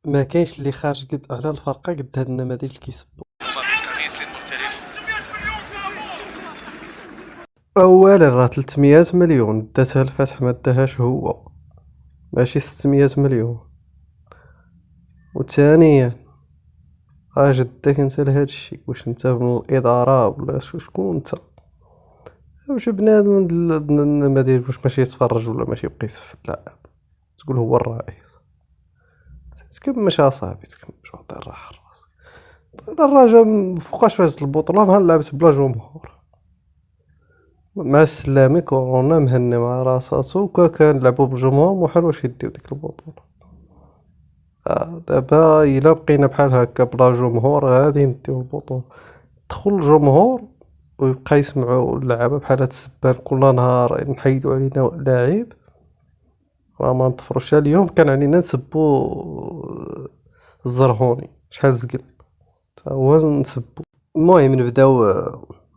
ما كاينش اللي خارج قد على الفرقه قد هاد النماذج اللي كيسبوا. هما بقميص مختلف. اولا راه 300 مليون داتها الفتح، ما داهاش هو، ماشي 600 مليون. وثانيا اش داك انت لهاد الشيء؟ واش انت من الاداره ولا شكون انت؟ واش بنادم ما داير واش ماشي يتفرج ولا ماشي يبقى يسف اللاعب تقول هو الرئيس؟ تكمش اصاحبي، تكمش وعطي الراحه لراسك. انا الرجاء فوقاش فاز البطوله نهار لعبت بلا جمهور، مع السلامة كورونا مهني مع راساتو، وكا كان لعبو بالجمهور محال واش يديو ديك البطولة. دابا الا بقينا بحال هكا بلا جمهور غادي نديو البطولة. دخل الجمهور ويبقى يسمعوا اللعابة بحال هاد السبان كل نهار نحيدو علينا لاعب، راه ما نطفروش. اليوم كان علينا نسبو الزرهوني شحال زقل، تا هو نسبو. المهم نبداو.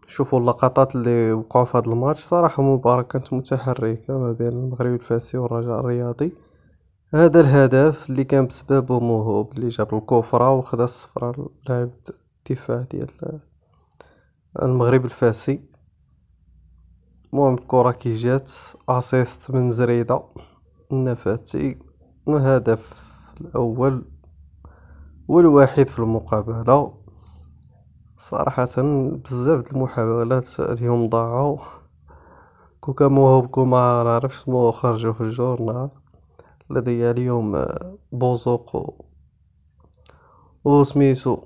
شوفوا اللقطات اللي وقعوا في هذا الماتش، صراحة مباراة كانت متحركة ما بين المغرب الفاسي والرجاء الرياضي. هذا الهدف اللي كان بسببه موهوب اللي جاب الكفرة وخدا الصفرة لاعب الدفاع ديال المغرب الفاسي. المهم الكرة كي جات اسيست من زريدة النفاتي، الهدف الأول والوحيد في المقابلة. صراحة بزاف د المحاولات اليوم ضاعوا. كوكا موهوب كوما نعرفش سمو خرجوا في الجورنال. لدي اليوم بوزوق وسميتو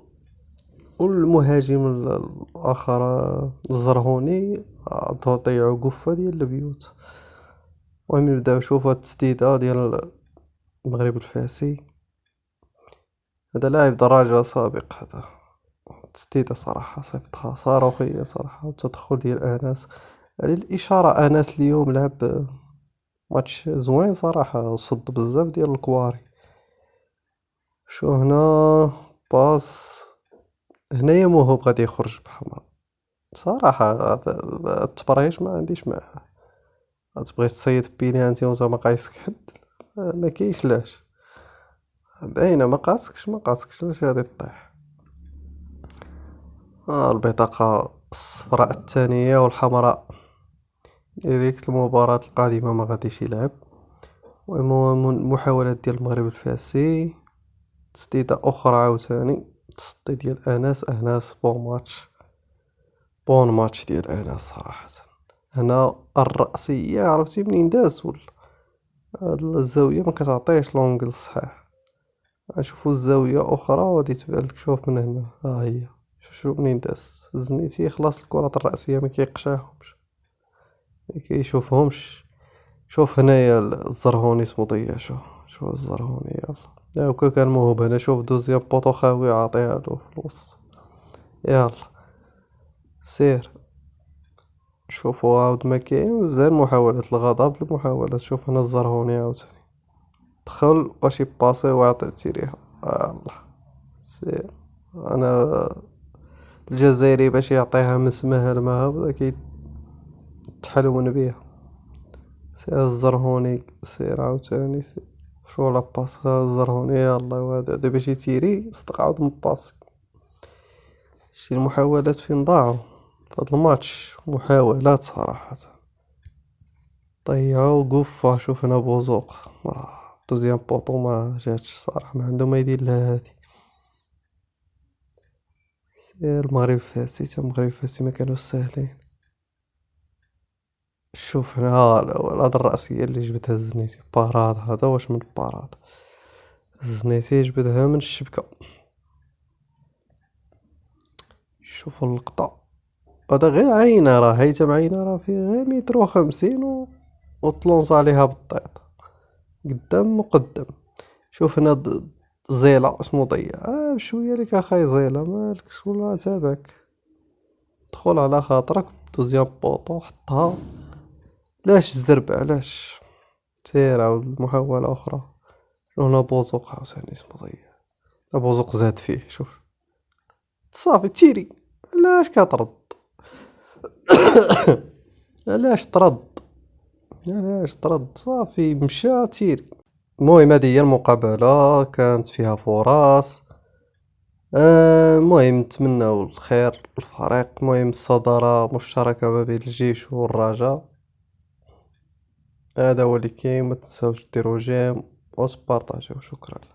والمهاجم الآخر الزرهوني ضيعوا قفة ديال البيوت. المهم نبداو نشوفو هاد التسديدة ديال المغرب الفاسي. هذا لاعب درجة سابق، هذا تسديدة صراحة صيفطها صاروخية صراحة. والتدخل ديال أنس على الإشارة، أنس اليوم لعب ماتش زوين صراحة، وصد بزاف ديال الكواري. شو هنا باس، هنايا موهوب غادي يخرج بحمرا صراحة. التبريش ما عنديش معاه، تبغي تصيد بينانتي وانت ما قايسك حد، ما كاينش لاش. باينة ما قاسكش لاش غادي طيح. البطاقة الصفراء الثانية والحمراء ديريكت المباراة القادمة ما غاديش يلعب. المهم محاولات ديال المغرب الفاسي، تسديدة أخرى عاوتاني تصدي ديال أنس بون ماتش ديال أنس صراحة. هنا الرأسية عرفتي منين داز ولا هاد الزاوية ما كتعطيش لونجل صحيح. نشوفو الزاوية أخرى وغادي تبان لك. شوف من هنا ها هي، شوف منين داز زنيتي خلاص. الكرات الرأسية ما كيقشاهمش، ما كيشوفهمش. شوف هنايا الزرهوني اسمو ضيع. شوف الزرهوني يلا. وكا كان موهوب هنا، شوف دوزيام بوطو خاوي عاطيها له في الوسط. يلا سير. شوفوا عاود ما كاين زين محاولات الغضب المحاولات. شوف هنا الزرهوني عاوتاني دخل باش يباسي ويعطي التيريها. الله سير. انا الجزائري باش يعطيها من سماها لما بدا كيتحلون بيها. سير الزرهوني سير عاوتاني سير. شو لا باس الزرهوني يلا وهذا باش يتيري صدق عاود مباسي. شي المحاولات فين ضاعوا في هاد الماتش، محاولات صراحة ضيعوا قفة. شوف هنا بوزوق دوزيام بوطو ما جاتش صراحة، ما عنده ما يدير لها هادي. سير المغرب فاسي، تا المغرب فاسي ما كانوا ساهلين. شوف هنا هاد الرأسية اللي جبتها الزنيتي باراد. هذا واش من باراد الزنيتي جبدها من الشبكة. شوفوا اللقطة، هذا غير عينة راه هيثم عينة راه فيه غير متر وخمسين وطلونص عليها بالطيط قدام مقدم. شوف هنا زيلة اسمو ضيع. بشوية لك اخاي زيلة مالك شكون راه تابعك. دخل على خاطرك دوزيام بوطو حطها. لاش الزرب علاش؟ سير عاود المحاولة أخرى. هنا بوزوق عاوتاني اسمو ضيع. بوزوق زاد فيه. شوف صافي تيري. علاش كترد؟ علاش ترد؟ علاش ترد؟ صافي مشى تيري. المهم هذه هي المقابلة كانت فيها فرص. المهم نتمناو الخير للفريق، المهم الصدارة مشتركة ما بين الجيش والرجاء. هذا هو اللي كاين، ما تنساوش ديروا جيم وتبارطاجيو. شكرا.